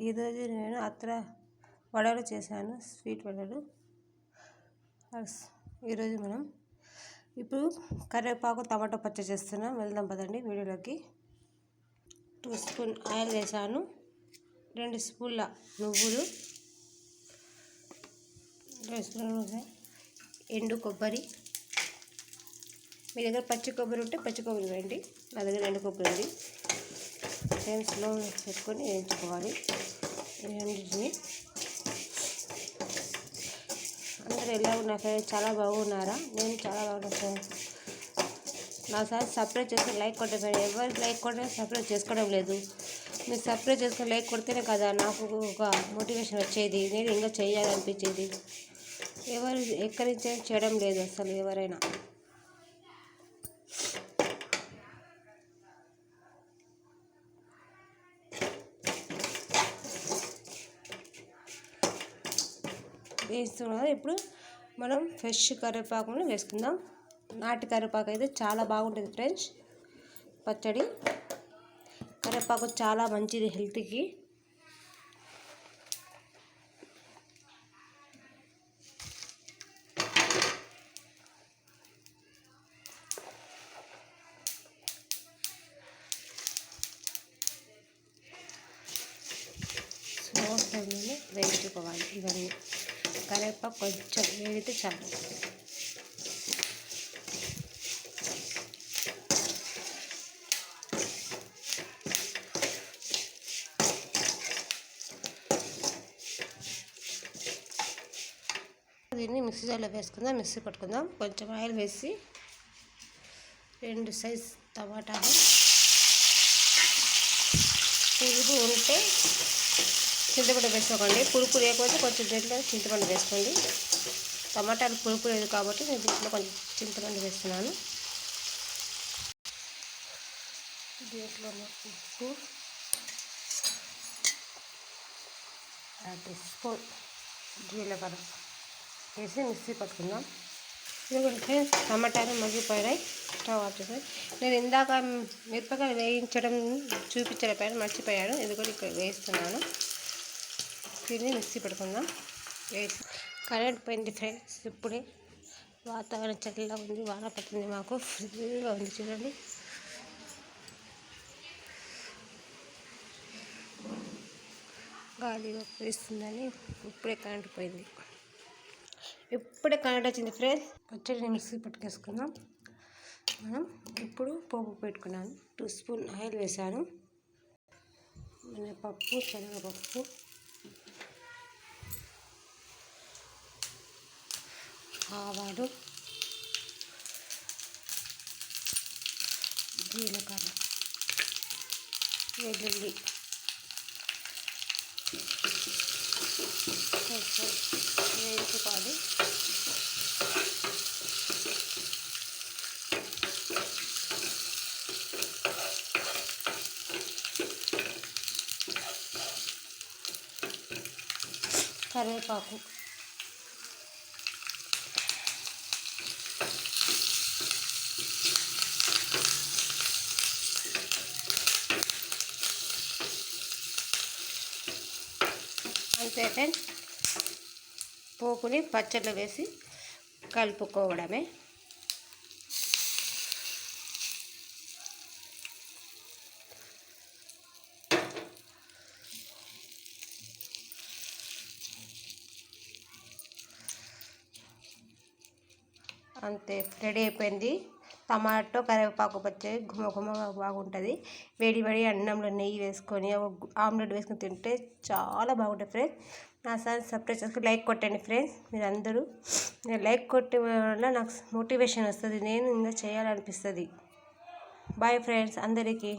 ఈరోజు నేను వడలు చేశాను, స్వీట్ వడలు. ఈరోజు మనం ఇప్పుడు కరివేపాకు టమాటో పచ్చడి చేస్తున్నాం. వెళ్దాం పదండి వీడియోలోకి. 2 స్పూన్ ఆయిల్ వేసాను, 2 స్పూన్ల నువ్వులు, 2 స్పూన్ల ఎండు కొబ్బరి. మీ దగ్గర పచ్చి కొబ్బరి ఉంటే పచ్చి కొబ్బరి వేయండి, నా దగ్గర ఎండు కొబ్బరి ఉంది. స్లో పెట్టుకొని వేయించుకోవాలి. రెండింటిని అందరూ ఎలా ఉన్నారు ఫ్రెండ్స్? చాలా బాగున్నారా? నేను చాలా బాగున్నా ఫ్రెండ్స్. నా సార్ సబ్స్క్రైబ్ చేసుకొని లైక్ కొట్టే ఫ్రెండ్. ఎవరికి లైక్ కొట్టే సబ్స్క్రైబ్ చేసుకోవడం లేదు. మీరు సబ్స్క్రైబ్ చేసుకొని లైక్ కొడితేనే కదా నాకు ఒక మోటివేషన్ వచ్చేది, నేను ఇంకా చేయాలనిపించేది. ఎవరు ఎక్కడి నుంచి చేయడం లేదు అసలు ఎవరైనా. వేస్తున్నాం. ఇప్పుడు మనం ఫ్రెష్ కరివేపాకును వేసుకుందాం. నాటి కరివేపాకు అయితే చాలా బాగుంటుంది ఫ్రెండ్స్. పచ్చడి కరివేపాకు చాలా మంచిది హెల్త్కి. స్లో ఫ్లేమ్లో వేయించుకోవాలి. ఇవన్నీ కరివేపాకు కొంచెం వేడితే చాలు. దీన్ని మిక్సీ జార్లో వేసుకుందాం, మిక్సీ పట్టుకుందాం. కొంచెం ఆయిల్ వేసి 2 సైజ్ టమాటాలు, పులుపు ఉంటే చింతపండు వేసుకోకండి, పులుపు లేకపోతే కొంచెం దీంట్లో చింతపండు వేసుకోండి. టమాటాలు పులుపు లేదు కాబట్టి నేను దీంట్లో కొంచెం చింతపండు వేస్తున్నాను. దీంట్లో ఉప్పు, 1 స్పూన్ జీలకర్ర వేసి మిక్సీ పట్టుకుందాం. ఎందుకంటే టమాటాలు మగ్గిపోయాయి. స్టవ్ ఆఫ్ చేసి నేను ఇందాక మిరపకాయలు వేయించడం చూపించలేకపోయాను, మర్చిపోయాను. ఎందుకంటే ఇక్కడ వేస్తున్నాను. దీన్ని మిక్సీ పెట్టుకుందాం. వేసి కరెంట్ పోయింది ఫ్రెండ్స్. ఇప్పుడే వాతావరణం చల్లగా ఉంది, వాన పడుతుంది, మాకు ఫ్రీగా ఉంది చూడండి. గాలిగా వేస్తుందని ఇప్పుడే కరెంట్ పోయింది. ఇప్పుడే కరెంట్ వచ్చింది ఫ్రెండ్స్. పచ్చడిని మిక్సీ పట్టుకేసుకుందాం. మనం ఇప్పుడు పోపు పెట్టుకున్నాను. 2 స్పూన్ ఆయిల్ వేసాను. మినపప్పు, శనగపప్పు, ఆవాలు, జీలకర్ర, వెల్లుల్లి కొంచెం వేయించుకోవాలి. కరివేపాకు, అంతే ఫ్రెండ్స్. పోపుని పచ్చళ్ళు వేసి కలుపుకోవడమే. అంతే, రెడీ అయిపోయింది. టమాటో కరివేపాకు పచ్చడి గుమగుమగా బాగుంటుంది. వేడి వేడి అన్నంలో నెయ్యి వేసుకొని ఆమ్లెట్ వేసుకొని తింటే చాలా బాగుంటుంది ఫ్రెండ్స్. నా సార్ సబ్స్క్రైబ్ చేసుకుని లైక్ కొట్టండి ఫ్రెండ్స్. మీరు అందరూ లైక్ కొట్టే వల్ల నాకు మోటివేషన్ వస్తుంది, నేను ఇంకా చేయాలనిపిస్తుంది. బాయ్ ఫ్రెండ్స్ అందరికీ.